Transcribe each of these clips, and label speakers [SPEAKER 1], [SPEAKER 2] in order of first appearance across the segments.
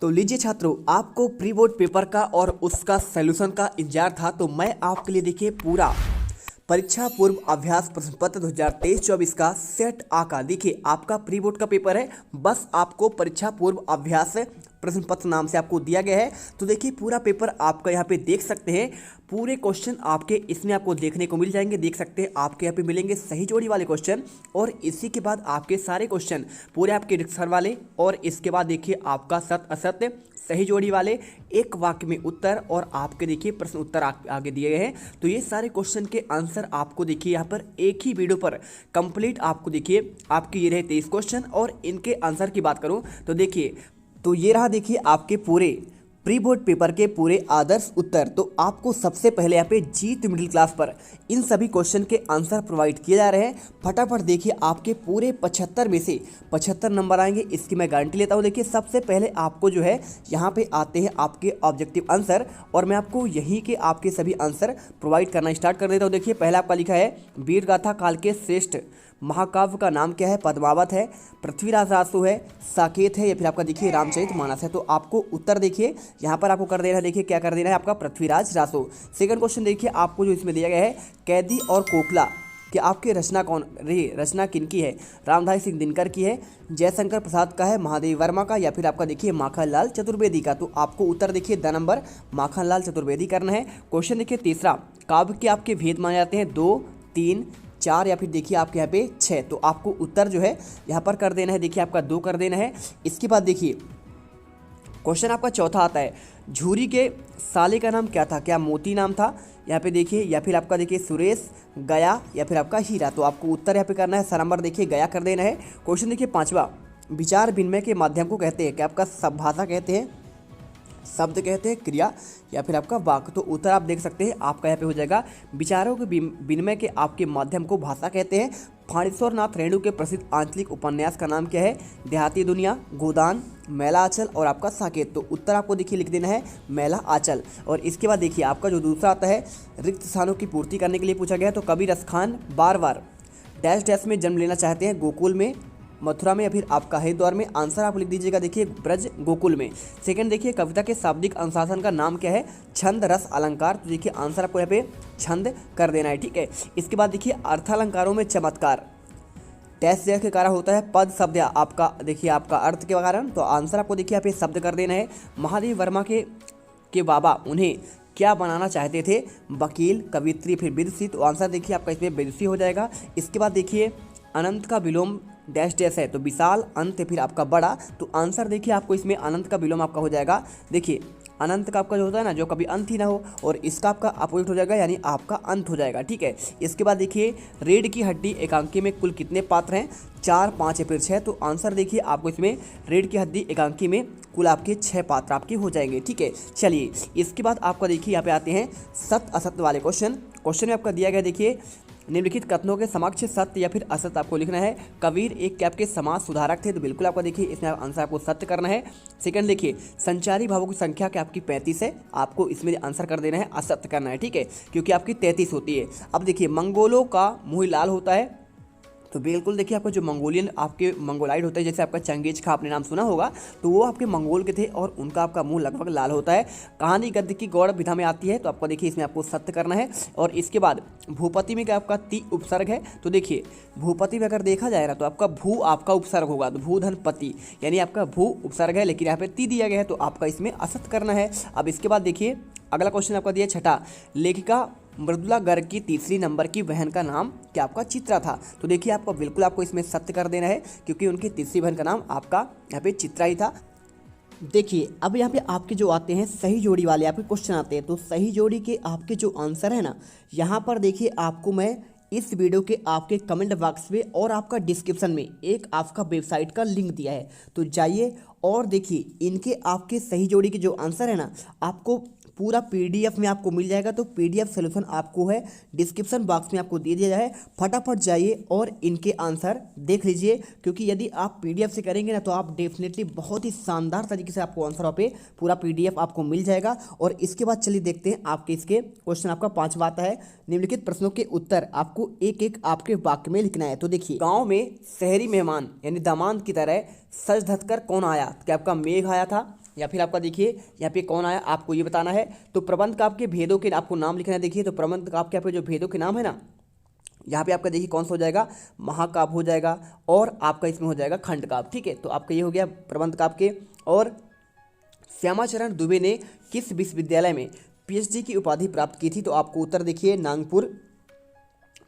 [SPEAKER 1] तो लीजिए छात्रों, आपको प्री बोर्ड पेपर का और उसका सॉल्यूशन का इंतजार था, तो मैं आपके लिए देखिए पूरा परीक्षा पूर्व अभ्यास प्रश्न पत्र 2023-24 का सेट आका। देखिए आपका प्री बोर्ड का पेपर है, बस आपको परीक्षा पूर्व अभ्यास प्रश्न पत्र नाम से आपको दिया गया है। तो देखिए पूरा पेपर आपका यहाँ पे देख सकते हैं, पूरे क्वेश्चन आपके इसमें आपको देखने को मिल जाएंगे। देख सकते हैं आपके यहाँ पे मिलेंगे सही जोड़ी वाले क्वेश्चन, और इसी के बाद आपके सारे क्वेश्चन पूरे आपके रिक्सर वाले, और इसके बाद देखिए आपका सत्य असत्य सही जोड़ी वाले, एक वाक्य में उत्तर, और आपके देखिए प्रश्न उत्तर आगे दिए गए हैं। तो ये सारे क्वेश्चन के आंसर आपको देखिए यहाँ पर एक ही वीडियो पर कंप्लीट आपको देखिए आपके ये रहे 23 क्वेश्चन, और इनके आंसर की बात करूँ तो देखिए, तो ये रहा देखिए आपके पूरे प्री बोर्ड पेपर के पूरे आदर्श उत्तर। तो आपको सबसे पहले यहाँ पे जीत मिडिल क्लास पर इन सभी क्वेश्चन के आंसर प्रोवाइड किए जा रहे हैं। फटाफट देखिए आपके पूरे 75 में से 75 नंबर आएंगे, इसकी मैं गारंटी लेता हूँ। देखिए सबसे पहले आपको जो है यहाँ पे आते हैं आपके ऑब्जेक्टिव आंसर, और मैं आपको यहीं के आपके सभी आंसर प्रोवाइड करना स्टार्ट कर देता हूँ। देखिए पहला आपका लिखा है, वीर गाथा काल के श्रेष्ठ महाकाव्य का नाम क्या है? पद्मावत है, पृथ्वीराज रासो है, साकेत है, या फिर आपका देखिए रामचरितमानस है। तो आपको उत्तर देखिए यहाँ पर आपको कर देना है, देखिए क्या कर देना है आपका पृथ्वीराज रासो। सेकंड क्वेश्चन देखिए आपको जो इसमें दिया गया है, कैदी और कोकला कि आपकी रचना कौन रही? रचना किनकी है? रामधारी सिंह दिनकर की है, जयशंकर प्रसाद का है, महादेवी वर्मा का, या फिर आपका देखिए माखनलाल चतुर्वेदी का। तो आपको उत्तर देखिए द नंबर माखनलाल चतुर्वेदी करना है। क्वेश्चन देखिए तीसरा, काव्य के आपके भेद माने जाते हैं 2, 3, 4, या फिर देखिए आपके यहाँ पे 6। तो आपको उत्तर जो है यहाँ पर कर देना है, देखिए आपका 2 कर देना है। इसके बाद देखिए क्वेश्चन आपका चौथा आता है, झूरी के साले का नाम क्या था? क्या मोती नाम था यहाँ पे देखिए, या फिर आपका देखिए सुरेश, गया, या फिर आपका हीरा। तो आपको उत्तर यहाँ पे करना है, नंबर देखिए गया कर देना है। क्वेश्चन देखिए पांचवा, विचार विनिमय के माध्यम को कहते हैं? क्या आपका संभाषा कहते हैं, शब्द कहते हैं, क्रिया, या फिर आपका वाक्य। तो उत्तर आप देख सकते हैं आपका यहाँ पे हो जाएगा, विचारों के विनिमय के आपके माध्यम को भाषा कहते हैं। फाणेश्वर नाथ रेणु के प्रसिद्ध आंचलिक उपन्यास का नाम क्या है? देहाती दुनिया, गोदान, मैला आंचल, और आपका साकेत। तो उत्तर आपको देखिए लिख देना है मैला आंचल। और इसके बाद देखिए आपका जो दूसरा आता है, रिक्त स्थानों की पूर्ति करने के लिए पूछा गया है। तो कबीर खान बार बार डैश डैश में जन्म लेना चाहते हैं? गोकुल में, मथुरा में, या फिर आपका हरिद्वार में। आंसर आप लिख दीजिएगा देखिए ब्रज गोकुल में। सेकंड देखिए, कविता के शाब्दिक अनुशासन का नाम क्या है? छंद, रस, अलंकार। तो देखिए आंसर आपको यहाँ पे छंद कर देना है, ठीक है। इसके बाद देखिए अर्थालंकारों में चमत्कार डैश डैश के कारण होता है? पद, शब्द, या आपका देखिए आपका अर्थ के कारण। तो आंसर आपको देखिए यहाँ पे शब्द कर देना है। महादेवी वर्मा के बाबा उन्हें क्या बनाना चाहते थे? वकील, कवित्री, फिर विदुषी। तो आंसर देखिए आपका इसमें विदुषी हो जाएगा। इसके बाद देखिए अनंत का विलोम डैश डैश है? तो विशाल, अंत, फिर आपका बड़ा। तो आंसर देखिए आपको इसमें अनंत का विलोम आपका हो जाएगा। देखिए अनंत का आपका जो होता है ना, जो कभी अंत ही ना हो, और इसका आपका अपोजिट हो जाएगा, यानी आपका अंत हो जाएगा, ठीक है। इसके बाद देखिए रीढ़ की हड्डी एकांकी में कुल कितने पात्र हैं? 4, 5, या फिर 6। तो आंसर देखिए आपको इसमें रीढ़ की हड्डी एकांकी में कुल आपके 6 पात्र आपके हो जाएंगे, ठीक है। चलिए इसके बाद आपका देखिए यहाँ पे आते हैं सत्य असत्य वाले क्वेश्चन। क्वेश्चन में आपका दिया गया देखिए, निम्नलिखित कथनों के समक्ष सत्य या फिर असत्य आपको लिखना है। कबीर एक कैब के समाज सुधारक थे? तो बिल्कुल आपका देखिए इसमें आंसर आपको सत्य करना है। सेकंड देखिए, संचारी भावों की संख्या क्या आपकी 35 है? आपको इसमें आंसर कर देना है, असत्य करना है, ठीक है, क्योंकि आपकी 33 होती है। अब देखिए मंगोलों का मुंह लाल होता है? तो बिल्कुल देखिए आपका जो मंगोलियन आपके मंगोलाइड होते हैं, जैसे आपका चंगेज खा आपने नाम सुना होगा, तो वो आपके मंगोल के थे, और उनका आपका मुंह लगभग लाल होता है। कहानी गद्य की गौड़ विधा में आती है? तो आपको देखिए इसमें आपको सत्य करना है। और इसके बाद भूपति में क्या आपका ती उपसर्ग है? तो देखिए भूपति में अगर देखा जाए ना, तो आपका भू आपका उपसर्ग होगा, तो भूधन पति, यानी आपका भू उपसर्ग है, लेकिन यहाँ पे ती दिया गया है, तो आपका इसमें असत्य करना है। अब इसके बाद देखिए अगला क्वेश्चन आपका दिया छठा, लेखिका मृदुला गर्ग की तीसरी नंबर की बहन का नाम क्या आपका चित्रा था? तो देखिए आपको बिल्कुल आपको इसमें सत्य कर देना है, क्योंकि उनकी तीसरी बहन का नाम आपका यहाँ पे चित्रा ही था। देखिए अब यहाँ पे आपके जो आते हैं सही जोड़ी वाले आपके क्वेश्चन आते हैं। तो सही जोड़ी के आपके जो आंसर है ना, यहाँ पर देखिए आपको मैं इस वीडियो के आपके कमेंट बॉक्स में और आपका डिस्क्रिप्शन में एक आपका वेबसाइट का लिंक दिया है, तो जाइए और देखिए इनके आपके सही जोड़ी के जो आंसर है ना, आपको पूरा पीडीएफ में आपको मिल जाएगा। तो पीडीएफ सॉल्यूशन आपको है डिस्क्रिप्शन बॉक्स में आपको दे दिया जाए, फटाफट जाइए और इनके आंसर देख लीजिए, क्योंकि यदि आप पीडीएफ से करेंगे ना, तो आप डेफिनेटली बहुत ही शानदार तरीके से आपको आंसर पे पूरा पीडीएफ आपको मिल जाएगा। और इसके बाद चलिए देखते हैं आपके इसके क्वेश्चन आपका 5वां आता है, निम्नलिखित प्रश्नों के उत्तर आपको एक एक आपके वाक्य में लिखना है। तो देखिए, गाँव में शहरी मेहमान यानी दामाद की तरह सज धज कर कौन आया? क्या आपका मेघ आया था, या फिर आपका देखिए यहाँ पे कौन आया आपको ये बताना है। तो प्रबंध काव्य के भेदों के आपको नाम लिखना है। देखिए तो प्रबंध काव्य के यहाँ पे जो भेदों के नाम है ना, यहाँ पे आपका देखिए कौन सा हो जाएगा, महाकाव्य हो जाएगा और आपका इसमें हो जाएगा खंड काव्य। ठीक है, तो आपका ये हो गया प्रबंध काव्य के। और श्यामाचरण दुबे ने किस विश्वविद्यालय में पीएचडी की उपाधि प्राप्त की थी? तो आपको उत्तर देखिए नागपुर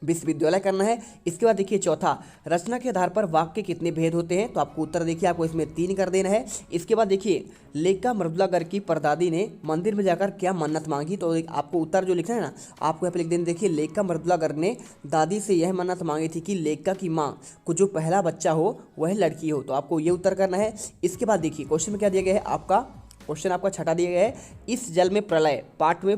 [SPEAKER 1] विश्वविद्यालय करना है। इसके बाद देखिए चौथा, रचना के आधार पर वाक्य के कितने भेद होते हैं? तो आपको उत्तर देखिए आपको इसमें 3 कर देना है। इसके बाद देखिए लेखिका मृदुला गर्ग की परदादी ने मंदिर में जाकर क्या मन्नत मांगी? तो आपको उत्तर जो लिखना है ना, आपको यहाँ पे लिख देना। देखिए लेखिका मृदुला गर्ग ने दादी से यह मन्नत मांगी थी कि लेखिका की माँ को जो पहला बच्चा हो वह लड़की हो। तो आपको ये उत्तर करना है। इसके बाद देखिए क्वेश्चन में क्या दिया गया है, आपका क्वेश्चन आपका छठा दिया गया है, इस जल में प्रलय पाठ में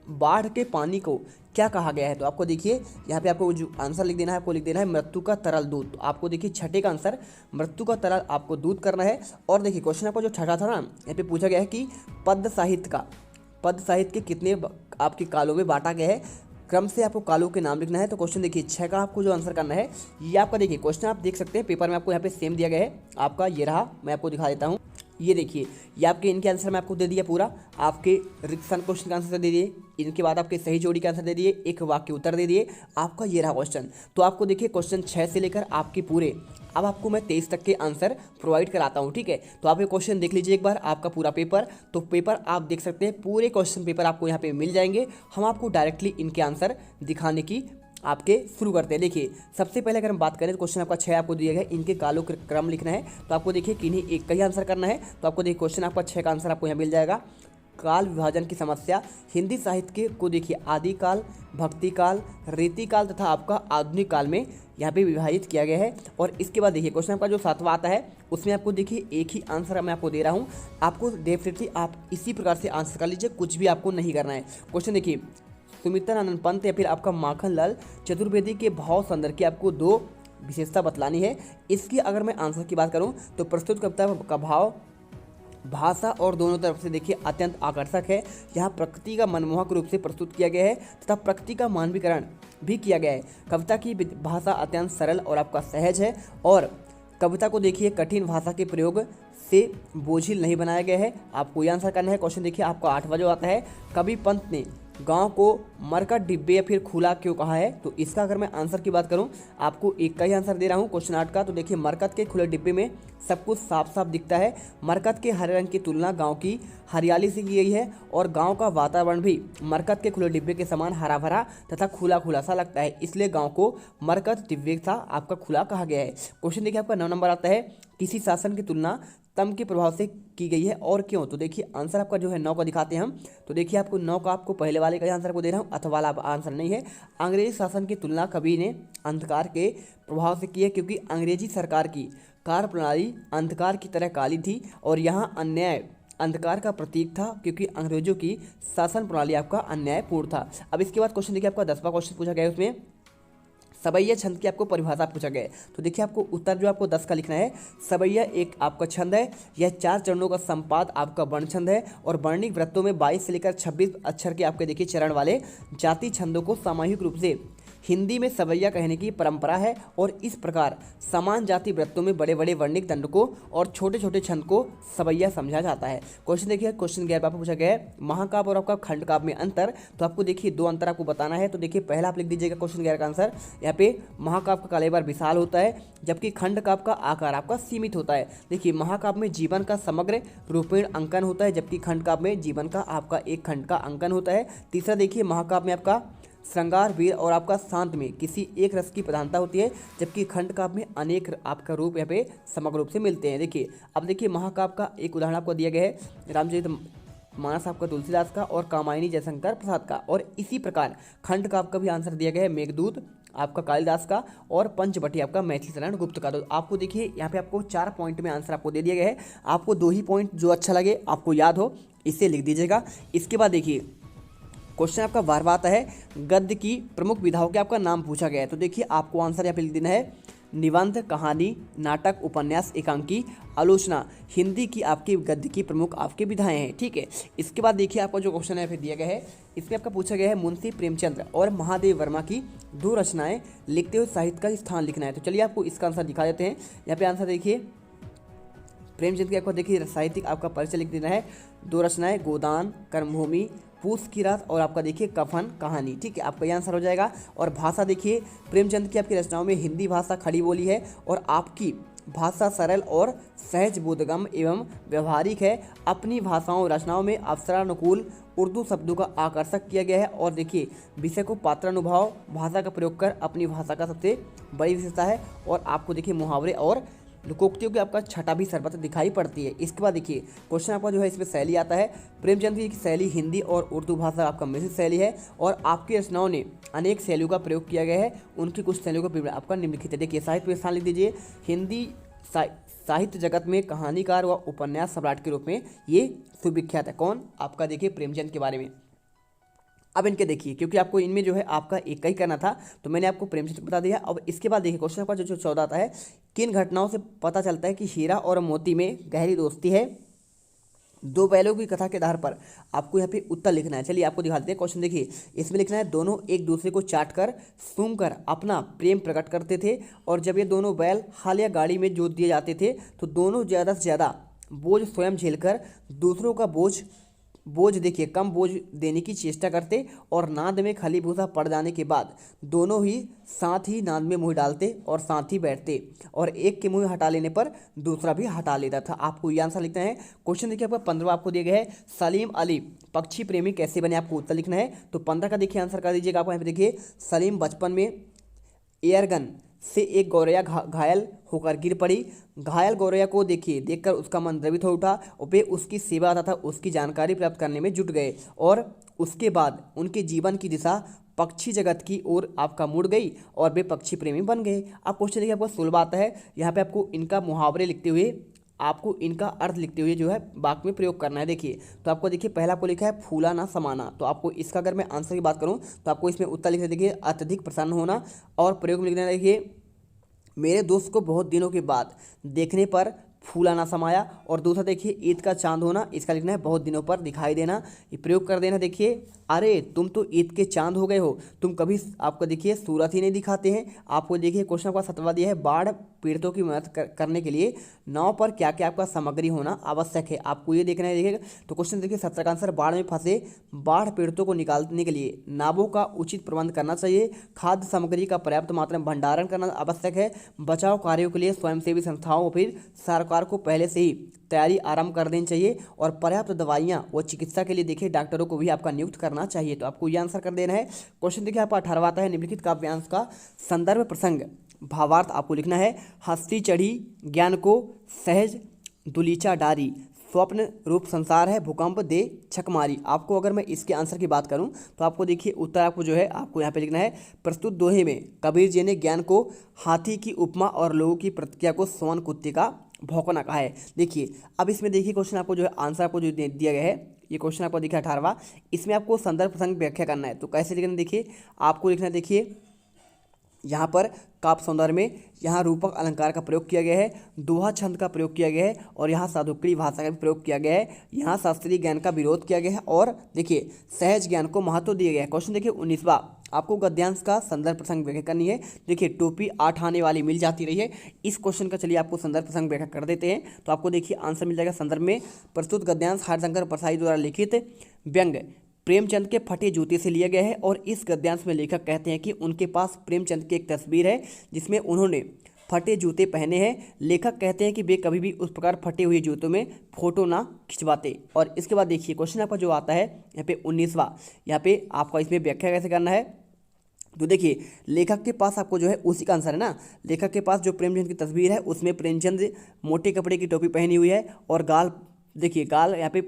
[SPEAKER 1] बाढ़ के पानी को क्या कहा गया है? तो आपको देखिए यहाँ पे आपको जो आंसर लिख देना है, आपको लिख देना है मृत्यु का तरल दूध। तो आपको देखिए छठे का आंसर मृत्यु का तरल आपको दूध करना है। और देखिए क्वेश्चन आपको जो छठा था ना, यहाँ पे पूछा गया है कि पद्य साहित्य के कितने आपके कालों में बांटा गया है? क्रम से आपको कालों के नाम लिखना है। तो क्वेश्चन देखिए 6 का आपको जो आंसर करना है, ये आपका देखिए क्वेश्चन आप देख सकते हैं पेपर में आपको यहाँ पे सेम दिया गया है। आपका ये रहा, मैं आपको दिखा देता हूँ। ये देखिए ये आपके इनके आंसर में आपको दे दिया पूरा, आपके रिक्शन क्वेश्चन का आंसर दे दिए, इनके बाद आपके सही जोड़ी का आंसर दे दिए, एक वाक्य उत्तर दे दिए, आपका ये रहा क्वेश्चन। तो आपको देखिए क्वेश्चन 6 से लेकर आपके पूरे अब आपको मैं 23 तक के आंसर प्रोवाइड कराता हूँ। ठीक है, तो आप ये क्वेश्चन देख लीजिए एक बार, आपका पूरा पेपर। तो पेपर आप देख सकते हैं, पूरे क्वेश्चन पेपर आपको यहाँ पे मिल जाएंगे। हम आपको डायरेक्टली इनके आंसर दिखाने की आपके शुरू करते हैं। देखिए सबसे पहले अगर हम बात करें तो क्वेश्चन आपका 6 आपको दिया गया है, इनके कालों के क्रम लिखना है। तो आपको देखिए किन्हीं एक का ही आंसर करना है। तो आपको देखिए क्वेश्चन आपका 6 का आंसर आपको यहाँ मिल जाएगा। काल विभाजन की समस्या हिंदी साहित्य को देखिए आदिकाल, भक्ति काल, रीति काल तथा आपका आधुनिक काल में यहाँ पे विभाजित किया गया है। और इसके बाद देखिए क्वेश्चन आपका जो 7वां आता है, उसमें आपको देखिए एक ही आंसर मैं आपको दे रहा हूँ। आपको डेफिनेटली आप इसी प्रकार से आंसर कर लीजिए, कुछ भी आपको नहीं करना है। क्वेश्चन देखिए सुमित्रानंद पंत या फिर आपका माखनलाल चतुर्वेदी के भाव संदर्भ की आपको 2 विशेषता बतलानी है। इसकी अगर मैं आंसर की बात करूं तो प्रस्तुत कविता का भाव, भाषा और दोनों तरफ से देखिए अत्यंत आकर्षक है। यहाँ प्रकृति का मनमोहक रूप से प्रस्तुत किया गया है तथा प्रकृति का मानवीकरण भी किया गया है। कविता की भाषा अत्यंत सरल और आपका सहज है और कविता को देखिए कठिन भाषा के प्रयोग से बोझिल नहीं बनाया गया है। आपको ये आंसर करना है। क्वेश्चन देखिए आपका 8वां जो आता है, कवि पंत ने गांव को मरकट डिब्बे या फिर खुला क्यों कहा है? तो इसका अगर मैं आंसर की बात करूं, आपको एक का ही आंसर दे रहा हूं क्वेश्चन 8 का। तो देखिए मरकट के खुले डिब्बे में सब कुछ साफ साफ दिखता है। मरकट के हरे रंग की तुलना गांव की हरियाली से की गई है और गांव का वातावरण भी मरकट के खुले डिब्बे के समान हरा भरा तथा खुला खुला सा लगता है, इसलिए गाँव को मरकट डिब्बे सा आपका खुला कहा गया है। क्वेश्चन देखिए आपका 9 नंबर आता है, किसी शासन की तुलना तम के प्रभाव से की गई है और क्यों? तो देखिए आंसर आपका जो है 9 का दिखाते हैं हम। तो देखिए आपको 9 का आपको पहले वाले का आंसर को दे रहा हूँ, अथवा वाला आंसर नहीं है। अंग्रेजी शासन की तुलना कवि ने अंधकार के प्रभाव से की है, क्योंकि अंग्रेजी सरकार की कार्यप्रणाली अंधकार की तरह काली थी और यहाँ अन्याय अंधकार का प्रतीक था, क्योंकि अंग्रेजों की शासन प्रणाली आपका अन्यायपूर्ण था। अब इसके बाद क्वेश्चन देखिए आपका 10वां क्वेश्चन पूछा गया है, उसमें सवैया छंद की आपको परिभाषा पूछा गया है। तो देखिए आपको उत्तर जो आपको 10 का लिखना है। सवैया एक आपका छंद है, यह 4 चरणों का संपाद आपका वर्ण छंद है और वर्णिक वृत्तों में 22 से लेकर 26 अक्षर के आपके देखिए चरण वाले जाति छंदों को सामूहिक रूप से हिंदी में सवैया कहने की परंपरा है और इस प्रकार समान जाति वृत्तों में बड़े बड़े वर्णिक दंड को और छोटे छोटे छंद को सवैया समझा जाता है। क्वेश्चन देखिए क्वेश्चन 11 आपको पूछा गया है, महाकाव्य और आपका खंड काव्य में अंतर। तो आपको देखिए 2 अंतर आपको बताना है। तो देखिए पहला आप लिख दीजिएगा क्वेश्चन 11 का आंसर। यहाँ पे महाकाव्य का कलेवर विशाल होता है जबकि खंड काव्य का आकार आपका सीमित होता है। देखिए महाकाव्य में जीवन का समग्र रूपेण अंकन होता है जबकि खंड काव्य में जीवन का आपका एक खंड का अंकन होता है। तीसरा देखिए महाकाव्य में आपका श्रृंगार, वीर और आपका शांत में किसी एक रस की प्रधानता होती है जबकि खंड काव्य में अनेक आपका रूप यहाँ पे समग्र रूप से मिलते हैं। देखिए अब देखिए महाकाव्य का एक उदाहरण आपको दिया गया है, रामचरित मानस आपका तुलसीदास का और कामायनी जयशंकर प्रसाद का। और इसी प्रकार खंड काव्य का भी आंसर दिया गया है मेघदूत आपका कालिदास का और पंचवटी आपका मैथिली शरण गुप्त का। तो आपको देखिए यहाँ पे आपको 4 पॉइंट में आंसर आपको दे दिया गया है। आपको 2 ही पॉइंट जो अच्छा लगे आपको याद हो इसे लिख दीजिएगा। इसके बाद देखिए क्वेश्चन आपका 12वां आता है, गद्य की प्रमुख विधाओं के आपका नाम पूछा गया है। तो देखिए आपको आंसर यहाँ पे लिख देना है, निबंध, कहानी, नाटक, उपन्यास, एकांकी, आलोचना हिंदी की आपकी गद्य की प्रमुख आपके विधाएं हैं। ठीक है, इसके बाद देखिए आपका जो क्वेश्चन है फिर दिया गया है, इसमें आपका पूछा गया है मुंशी प्रेमचंद्र और महादेव वर्मा की 2 रचनाएं लिखते हुए साहित्य का स्थान लिखना है। तो चलिए आपको इसका आंसर दिखा देते हैं। यहाँ पे आंसर देखिए, प्रेमचंद की आपको देखिए साहित्यिक आपका परिचय लिख देना है। 2 रचनाएं, गोदान, कर्मभूमि, पूस की रात और आपका देखिए कफन कहानी। ठीक है, आपका ये आंसर हो जाएगा। और भाषा देखिए प्रेमचंद की आपकी रचनाओं में हिंदी भाषा खड़ी बोली है और आपकी भाषा सरल और सहज बोधगम्य एवं व्यवहारिक है। अपनी भाषाओं रचनाओं में अवसरानुकूल उर्दू शब्दों का आकर्षक किया गया है। और देखिए विषय को पात्रानुभाव भाषा का प्रयोग कर अपनी भाषा का सबसे बड़ी विशेषता है। और आपको देखिए मुहावरे और लोकोक्तियों की आपका छटा भी सर्वत्र दिखाई पड़ती है। इसके बाद देखिए क्वेश्चन आपका जो है इसमें शैली आता है। प्रेमचंद की शैली हिंदी और उर्दू भाषा आपका मिश्रित शैली है और आपकी रचनाओं ने अनेक शैलियों का प्रयोग किया गया है। उनकी कुछ शैलियों का विवरण आपका निम्नलिखित है। देखिए साहित्य में स्थान लिख दीजिए। हिंदी साहित्य जगत में कहानीकार व उपन्यास सम्राट के रूप में ये सुविख्यात है। कौन? आपका देखिए प्रेमचंद के बारे में। अब इनके देखिए, क्योंकि आपको इनमें जो है आपका एक ही करना था तो मैंने आपको प्रेमचंद बता दिया। अब इसके बाद देखिए क्वेश्चन आपका जो 14 आता है, किन घटनाओं से पता चलता है कि हीरा और मोती में गहरी दोस्ती है? 2 बैलों की कथा के आधार पर आपको यहाँ पे उत्तर लिखना है। चलिए आपको दिखा देते हैं। क्वेश्चन देखिए, इसमें लिखना है दोनों एक दूसरे को चाट कर सूंघ कर अपना प्रेम प्रकट करते थे और जब ये दोनों बैल हाल या गाड़ी में जोत दिए जाते थे तो दोनों ज़्यादा से ज़्यादा बोझ स्वयं झेलकर दूसरों का बोझ देखिए कम बोझ देने की चेष्टा करते और नाद में खली भूसा पड़ जाने के बाद दोनों ही साथ ही नाद में मुँह डालते और साथ ही बैठते और एक के मुँह हटा लेने पर दूसरा भी हटा लेता था। आपको ये आंसर लिखना है। क्वेश्चन देखिए आपका 15 आपको दिया गया है, सलीम अली पक्षी प्रेमी कैसे बने? आपको उत्तर लिखना है। तो 15 का देखिए आंसर कर दीजिएगा। आपको यहाँ पे देखिए, सलीम बचपन में एयरगन से एक गौरैया घायल होकर गिर पड़ी। घायल गौरैया को देखकर उसका मन द्रवित हो उठा और वे उसकी सेवा तथा उसकी जानकारी प्राप्त करने में जुट गए और उसके बाद उनके जीवन की दिशा पक्षी जगत की ओर आपका मुड़ गई और वे पक्षी प्रेमी बन गए। अब क्वेश्चन देखिए आपको 16 आता है। यहाँ पे आपको इनका मुहावरे लिखते हुए आपको इनका अर्थ लिखते हुए जो है वाक्य में प्रयोग करना है। देखिए तो आपको देखिए पहला आपको लिखा है फूला ना समाना। तो आपको इसका अगर मैं आंसर की बात करूं तो आपको इसमें उत्तर लिखना देखिए अत्यधिक प्रसन्न होना। और प्रयोग में लिखना देखिए, मेरे दोस्त को बहुत दिनों के बाद देखने पर फूला ना समाया। और दूसरा देखिए ईद का चांद होना, इसका लिखना है बहुत दिनों पर दिखाई देना। ये प्रयोग कर देना। देखिए, अरे तुम तो ईद के चांद हो गए हो, तुम कभी आपको देखिए सूरत ही नहीं दिखाते हैं। आपको देखिए क्वेश्चन आपका 17वां दिया है, बाढ़ पीड़ितों की मदद करने के लिए नाव पर क्या क्या आपका सामग्री होना आवश्यक है? आपको ये देखना है। देखिएगा तो क्वेश्चन देखिए 17 का आंसर, बाढ़ में फंसे बाढ़ पीड़ितों को निकालने के लिए नावों का उचित प्रबंध करना चाहिए। खाद्य सामग्री का पर्याप्त मात्रा में भंडारण करना आवश्यक है। बचाव कार्यों के लिए स्वयंसेवी संस्थाओं फिर सरकार को पहले से ही तैयारी आरंभ कर देनी चाहिए। और पर्याप्त दवाइयां व चिकित्सा के लिए देखिए डॉक्टरों को भी आपका नियुक्त करना चाहिए। तो आपको ये आंसर कर देना है। क्वेश्चन देखिए आपका 18वां आता है, निम्नलिखित काव्यांश का संदर्भ प्रसंग भावार्थ आपको लिखना है। हस्ती चढ़ी ज्ञान को सहज दुलीचा डारी, स्वप्न रूप संसार है भूकंप दे छकमारी। आपको अगर मैं इसके आंसर की बात करूं तो आपको देखिए उत्तर आपको जो है आपको यहाँ पे लिखना है, प्रस्तुत दोहे में कबीर जी ने ज्ञान को हाथी की उपमा और लोगों की प्रतिक्रिया को सोन कुत्ते का भौंकना कहा है। देखिए अब इसमें देखिए क्वेश्चन आपको जो है आंसर आपको जो दिया गया है, ये क्वेश्चन आपको देखिए 18वां, इसमें आपको संदर्भ प्रसंग व्याख्या करना है। तो कैसे लिखना? देखिए आपको लिखना है, देखिए यहाँ पर काव्य सौंदर्य में यहाँ रूपक अलंकार का प्रयोग किया गया है, दोहा छंद का प्रयोग किया गया है और यहाँ साधुक्री भाषा का भी प्रयोग किया गया है। यहाँ शास्त्रीय ज्ञान का विरोध किया गया है और देखिए सहज ज्ञान को महत्व दिया गया है। क्वेश्चन देखिए 19वां, आपको गद्यांश का संदर्भ प्रसंग व्याख्या करनी है। देखिए टोपी 8 आने वाली मिल जाती रही है। इस क्वेश्चन का चलिए आपको संदर्भ प्रसंग व्याख्या कर देते हैं। तो आपको देखिए आंसर मिल जाएगा संदर्भ में, प्रस्तुत गद्यांश हरिशंकर परसाई द्वारा लिखित व्यंग्य प्रेमचंद के फटे जूते से लिया गया है। और इस गद्यांश में लेखक कहते हैं कि उनके पास प्रेमचंद की एक तस्वीर है जिसमें उन्होंने फटे जूते पहने हैं। लेखक कहते हैं कि वे कभी भी उस प्रकार फटे हुए जूतों में फोटो ना खिंचवाते। और इसके बाद देखिए क्वेश्चन आपका जो आता है यहाँ पे 19वां, यहाँ पे आपका इसमें व्याख्या कैसे करना है। तो देखिए लेखक के पास आपको जो है उसी का आंसर है ना, लेखक के पास जो प्रेमचंद की तस्वीर है उसमें प्रेमचंद मोटे कपड़े की टोपी पहनी हुई है और गाल देखिए गाल यहाँ पे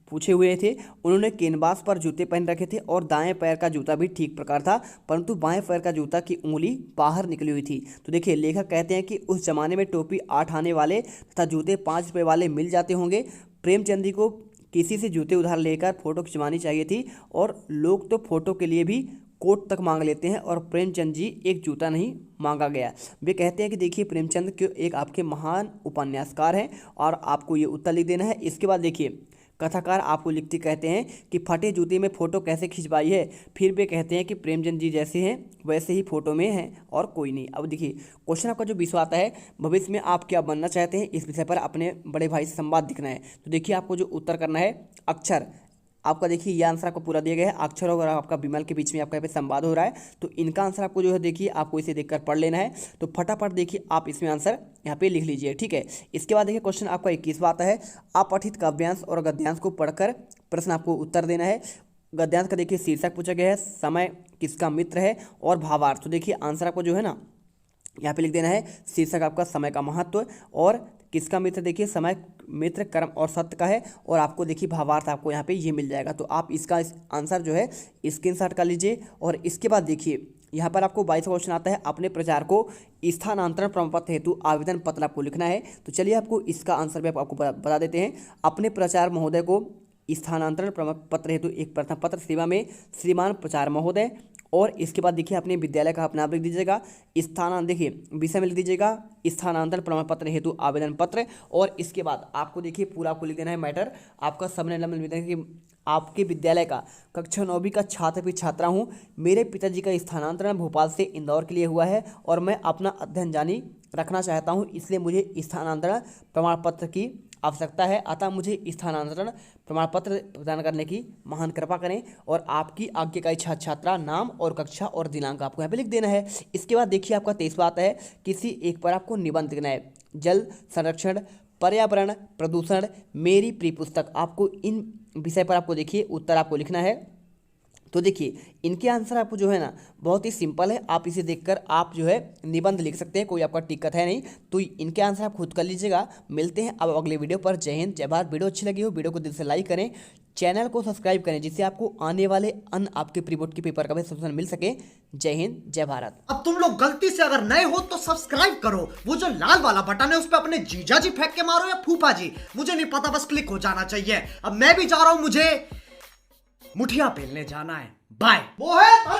[SPEAKER 1] पूछे हुए थे। उन्होंने कैनवास पर जूते पहन रखे थे और दाएं पैर का जूता भी ठीक प्रकार था, परंतु बाएं पैर का जूता की उंगली बाहर निकली हुई थी। तो देखिए लेखक कहते हैं कि उस जमाने में टोपी 8 आने वाले तथा जूते 5 रुपये वाले मिल जाते होंगे। प्रेमचंद जी को किसी से जूते उधार लेकर फोटो खिंचवानी चाहिए थी और लोग तो फोटो के लिए भी कोट तक मांग लेते हैं और प्रेमचंद जी एक जूता नहीं मांगा गया। वे कहते हैं कि देखिए प्रेमचंद के एक आपके महान उपन्यासकार हैं और आपको ये उत्तर लिख देना है। इसके बाद देखिए कथाकार आपको लिखते कहते हैं कि फटे जूते में फोटो कैसे खिंचवाई है, फिर वे कहते हैं कि प्रेमचंद जी जैसे हैं वैसे ही फोटो में हैं और कोई नहीं। अब देखिए क्वेश्चन आपका जो विषय आता है, भविष्य में आप क्या बनना चाहते हैं, इस विषय पर अपने बड़े भाई से संवाद दिखना है। तो देखिए आपको जो उत्तर करना है अक्षर, आपका देखिए ये आंसर आपको पूरा दिया गया है। अक्षर और आपका विमल के बीच में आपका यहाँ पे संवाद हो रहा है, तो इनका आंसर आपको जो है देखिए आपको इसे देखकर पढ़ लेना है। तो फटाफट देखिए आप इसमें आंसर यहाँ पे लिख लीजिए, ठीक है। इसके बाद देखिए क्वेश्चन आपका 21वां आता है, अपठित काव्यांश और गद्यांश को पढ़कर प्रश्न आपको उत्तर देना है। गद्यांश का देखिए शीर्षक पूछा गया है, समय किसका मित्र है और भावार्थ। तो देखिए आंसर आपको जो है ना यहाँ पे लिख देना है, शीर्षक आपका समय का महत्व और किसका मित्र, देखिए समय मित्र कर्म और सत्य का है, और आपको देखिए भावार्थ आपको यहाँ पे ये मिल जाएगा। तो आप इसका आंसर जो है स्क्रीनशॉट कर लीजिए। और इसके बाद देखिए यहाँ पर आपको 22वां क्वेश्चन आता है, अपने प्रचार को स्थानांतरण प्रमाण पत्र हेतु आवेदन पत्र आपको लिखना है। तो चलिए आपको इसका आंसर भी आपको बता देते हैं। अपने प्रचार महोदय को स्थानांतरण प्रमाण पत्र हेतु एक प्रथम पत्र सेवा में श्रीमान प्रचार महोदय, और इसके बाद देखिए अपने विद्यालय का अपना लिख दीजिएगा, देखिए विषय में लिख दीजिएगा स्थानांतरण प्रमाण पत्र हेतु आवेदन पत्र। और इसके बाद आपको देखिए पूरा आपको लिख देना है मैटर, आपका सबने नाम लिख देना है कि आपके विद्यालय का कक्षा 9वीं का छात्र भी छात्रा हूँ, मेरे पिताजी का स्थानांतरण भोपाल से इंदौर के लिए हुआ है और मैं अपना अध्ययन जारी रखना चाहता हूँ, इसलिए मुझे स्थानांतरण प्रमाण पत्र की आवश्यकता है, अतः मुझे स्थानांतरण प्रमाण पत्र प्रदान करने की महान कृपा करें। और आपकी आज्ञाकारी छात्रा नाम और कक्षा और दिनांक आपको यहाँ पे लिख देना है। इसके बाद देखिए आपका 23वां आता है, किसी एक पर आपको निबंध लिखना है, जल संरक्षण, पर्यावरण, प्रदूषण, मेरी प्रिय पुस्तक। आपको इन विषय पर आपको देखिए उत्तर आपको लिखना है। तो देखिए इनके आंसर आपको जो है ना बहुत ही सिंपल है, आप इसे देखकर आप जो है निबंध लिख सकते हैं, कोई आपका दिक्कत है नहीं। तो इनके आंसर आप खुद कर लीजिएगा। मिलते हैं अब अगले वीडियो पर। जय हिंद जय भारत। वीडियो अच्छी लगी हो वीडियो को दिल से लाइक करें, चैनल को सब्सक्राइब करें, जिससे आपको आने वाले अन्य आपके प्री बोर्ड के पेपर का भी सॉल्यूशन मिल सके। जय हिंद जय भारत।
[SPEAKER 2] अब तुम लोग गलती से अगर नए हो तो सब्सक्राइब करो, वो जो लाल वाला बटन है उस पर अपने जीजा जी फेंक के मारो या फूफा जी, मुझे नहीं पता, बस क्लिक हो जाना चाहिए। अब मैं भी जा रहा हूं, मुझे मुठिया पेलने जाना है। बाय। वो है